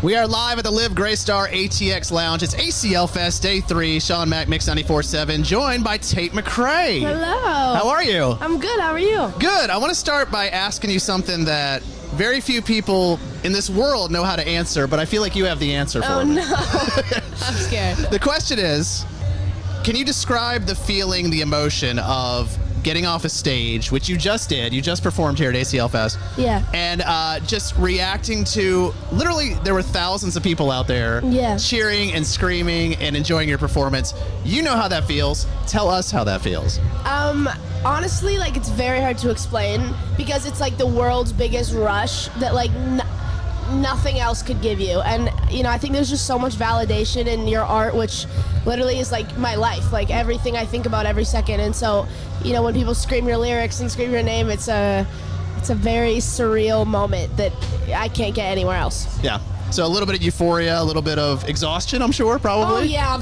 We are live at the Live Graystar ATX Lounge. It's ACL Fest Day 3. Shawn Mac, Mix 94.7, joined by Tate McRae. Hello. How are you? I'm good. How are you? Good. I want to start by asking you something that very few people in this world know how to answer, but I feel like you have the answer for me. Oh, no. I'm scared. The question is, can you describe the feeling, the emotion of getting off a stage, which you just did, you just performed here at ACL Fest, Yeah. and just reacting to, literally, there were thousands of people out there cheering and screaming and enjoying your performance. You know how that feels. Tell us how that feels. Honestly, like, it's very hard to explain because it's like the world's biggest rush that, like, nothing else could give you. And, you know, I think there's just so much validation in your art, which literally is like my life, like everything I think about every second. And so, you know, when people scream your lyrics and scream your name, it's a very surreal moment that I can't get anywhere else. Yeah. So a little bit of euphoria, a little bit of exhaustion, I'm sure, probably. Oh, yeah.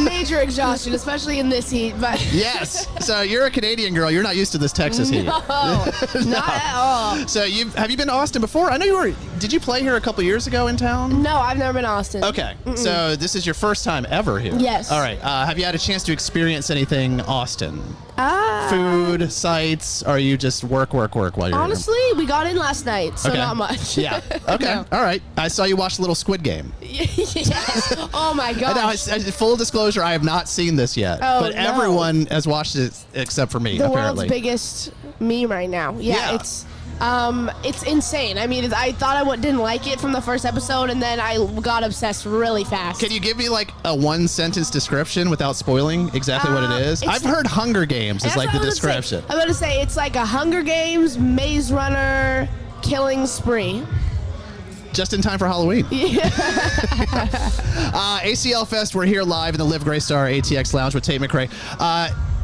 Major exhaustion, especially in this heat. But yes. So you're a Canadian girl. You're not used to this Texas heat. No, not at all. So have you been to Austin before? I know did you play here a couple years ago in town? No, I've never been to Austin. Okay. So this is your first time ever here? Yes. All right. Have you had a chance to experience anything Austin? Food, sights, or are you just work while you're honestly, here? we got in last night, so not much. Yeah. Okay. No. All right. I saw you watch the little Squid Game. Yes. Oh my gosh. Now, full disclosure, I have not seen this yet, but everyone has watched it except for me, the apparently. World's biggest meme right now. Yeah. It's insane. I mean, I thought I didn't like it from the first episode, and then I got obsessed really fast. Can you give me like a one-sentence description without spoiling exactly what it is? I've heard Hunger Games is like the description. I'm going to say it's like a Hunger Games, Maze Runner, killing spree. Just in time for Halloween. Yeah. ACL Fest, we're here live in the Live Graystar ATX Lounge with Tate McRae.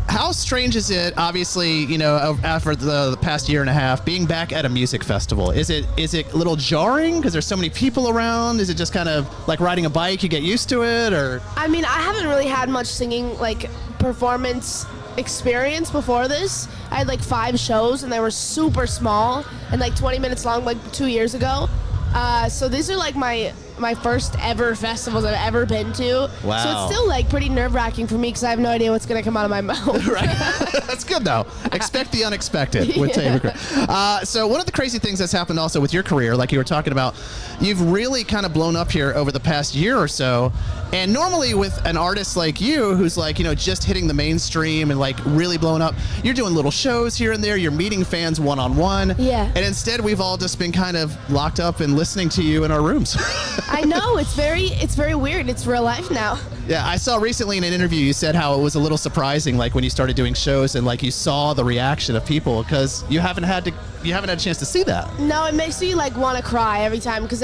How strange is it, obviously, you know, after the past year and a half, being back at a music festival? Is it a little jarring because there's so many people around? Is it just kind of like riding a bike, you get used to it, or? I mean, I haven't really had much singing, like, performance experience before this. I had like 5 shows, and they were super small and like 20 minutes long, like 2 years ago. So these are like my first ever festivals I've ever been to. Wow. So it's still like pretty nerve-wracking for me because I have no idea what's going to come out of my mouth. Right. That's good, though. Expect the unexpected with Tate McRae. So one of the crazy things that's happened also with your career, like you were talking about, you've really kind of blown up here over the past year or so. And normally with an artist like you, who's like, you know, just hitting the mainstream and like really blowing up, you're doing little shows here and there, you're meeting fans one-on-one. Yeah. And instead, we've all just been kind of locked up and listening to you in our rooms. I know, it's very weird. It's real life now. Yeah, I saw recently in an interview you said how it was a little surprising, like when you started doing shows and like you saw the reaction of people because you haven't had a chance to see that. No, it makes me like want to cry every time because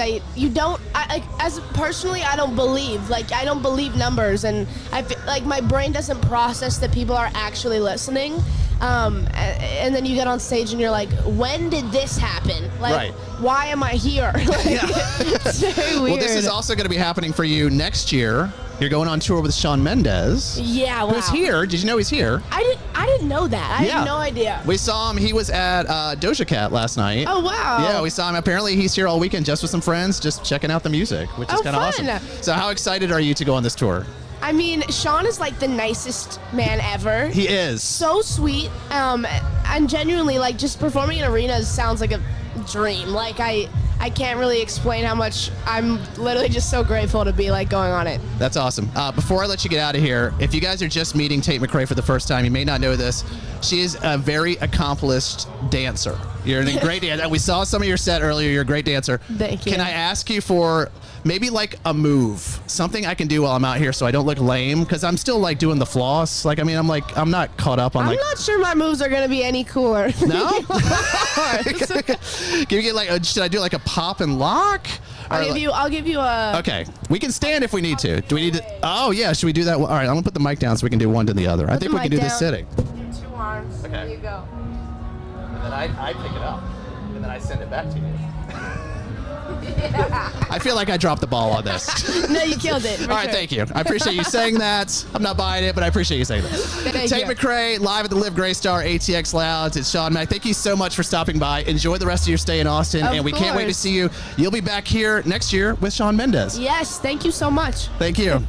personally I don't believe numbers, and I feel like my brain doesn't process that people are actually listening. And then you get on stage and you're like, when did this happen? Like, why am I here? It's very weird. Well, this is also going to be happening for you next year. You're going on tour with Shawn Mendes. Yeah, wow. Who's here? Did you know he's here? I didn't know that. I had no idea. We saw him. He was at Doja Cat last night. Oh, wow. Yeah, we saw him. Apparently, he's here all weekend just with some friends, just checking out the music, which is kind of awesome. So how excited are you to go on this tour? I mean, Shawn is like the nicest man ever. He is. So sweet. And genuinely, like, just performing in arenas sounds like a dream. Like, I can't really explain how much I'm literally just so grateful to be like going on it. That's awesome. Before I let you get out of here, if you guys are just meeting Tate McRae for the first time, you may not know this. She is a very accomplished dancer. You're a great dancer. We saw some of your set earlier. You're a great dancer. Thank you. Can I ask you for maybe like a move, something I can do while I'm out here so I don't look lame? Because I'm still like doing the floss. Like, I mean, I'm not caught up on I'm like. not sure my moves are gonna be any cooler. No. Can you get like? Should I do like a pop and lock? I'll give you a. Okay, we can stand if we need to. Do we need to? Oh yeah, should we do that? All right, I'm gonna put the mic down so we can do one to the other. I think we can do this sitting. Your 2 arms. Okay. There you go. And then I pick it up, and then I send it back to you. I feel like I dropped the ball on this. No, you killed it. All right, thank you. I appreciate you saying that. I'm not buying it, but I appreciate you saying that. Tate McRae, live at the Live Gray Star ATX Lounge. It's Shawn Mack. Thank you so much for stopping by. Enjoy the rest of your stay in Austin, and we can't wait to see you. You'll be back here next year with Shawn Mendes. Yes, thank you so much. Thank you.